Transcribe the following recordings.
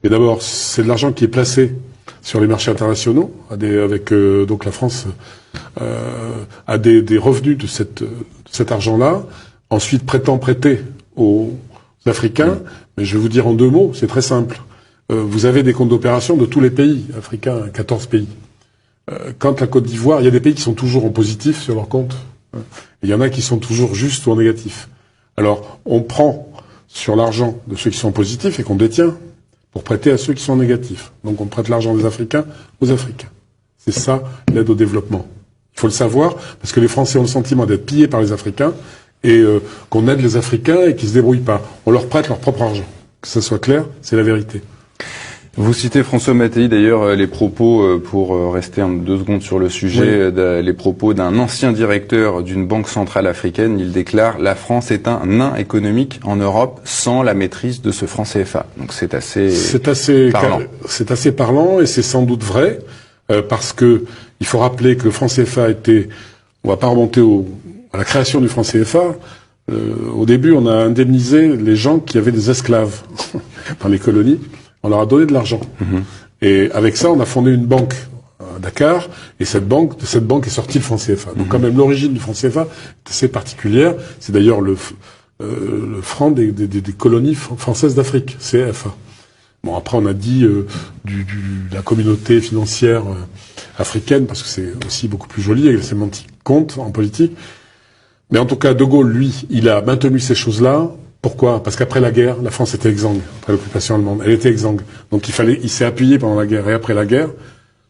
Mais d'abord, c'est de l'argent qui est placé sur les marchés internationaux, avec donc la France a des revenus de cet argent-là. Ensuite, prétend prêter aux Africains. Mais je vais vous dire en 2 mots, c'est très simple. Vous avez des comptes d'opération de tous les pays africains, 14 pays. Quand la Côte d'Ivoire, il y a des pays qui sont toujours en positif sur leur compte. Il y en a qui sont toujours juste ou en négatif. Alors, on prend sur l'argent de ceux qui sont positifs et qu'on détient pour prêter à ceux qui sont négatifs. Donc, on prête l'argent des Africains aux Africains. C'est ça, l'aide au développement. Il faut le savoir, parce que les Français ont le sentiment d'être pillés par les Africains et qu'on aide les Africains et qu'ils se débrouillent pas. On leur prête leur propre argent. Que ça soit clair, c'est la vérité. Vous citez François Mattei, d'ailleurs, les propos, pour rester 2 secondes sur le sujet, oui. Les propos d'un ancien directeur d'une banque centrale africaine. Il déclare « La France est un nain économique en Europe sans la maîtrise de ce franc CFA ». Donc c'est assez parlant. C'est assez parlant et c'est sans doute vrai, parce que il faut rappeler que le franc CFA était, on va pas remonter à la création du franc CFA, au début on a indemnisé les gens qui avaient des esclaves dans les colonies. On leur a donné de l'argent. Et avec ça, on a fondé une banque à Dakar, et de cette banque est sorti le franc CFA. Donc quand même, l'origine du franc CFA est assez particulière. C'est d'ailleurs le franc des colonies françaises d'Afrique, CFA. Bon, après, on a dit de la communauté financière africaine, parce que c'est aussi beaucoup plus joli, et la sémantique compte en politique. Mais en tout cas, De Gaulle, lui, il a maintenu ces choses-là. Pourquoi? Parce qu'après la guerre, la France était exsangue. Après l'occupation allemande, elle était exsangue. Donc il s'est appuyé pendant la guerre et après la guerre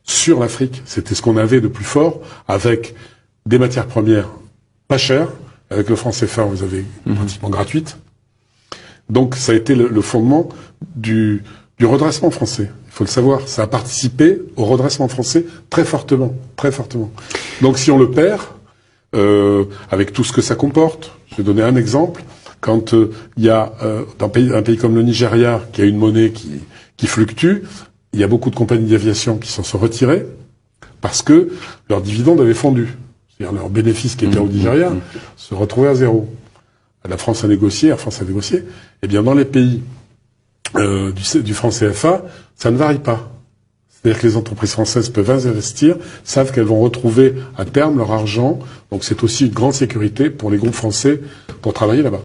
sur l'Afrique. C'était ce qu'on avait de plus fort, avec des matières premières pas chères. Avec le franc CFA, vous avez pratiquement gratuite. Donc ça a été le fondement du redressement français. Il faut le savoir. Ça a participé au redressement français très fortement, très fortement. Donc si on le perd, avec tout ce que ça comporte, je vais donner un exemple. Quand il y a dans un pays comme le Nigeria, qui a une monnaie qui fluctue, il y a beaucoup de compagnies d'aviation qui s'en sont retirées parce que leurs dividendes avaient fondu. C'est-à-dire leurs bénéfices qui étaient au Nigeria se retrouvaient à zéro. La France a négocié, Air France a négocié. Eh bien, dans les pays du franc CFA, ça ne varie pas. C'est-à-dire que les entreprises françaises peuvent investir, savent qu'elles vont retrouver à terme leur argent. Donc c'est aussi une grande sécurité pour les groupes français pour travailler là-bas.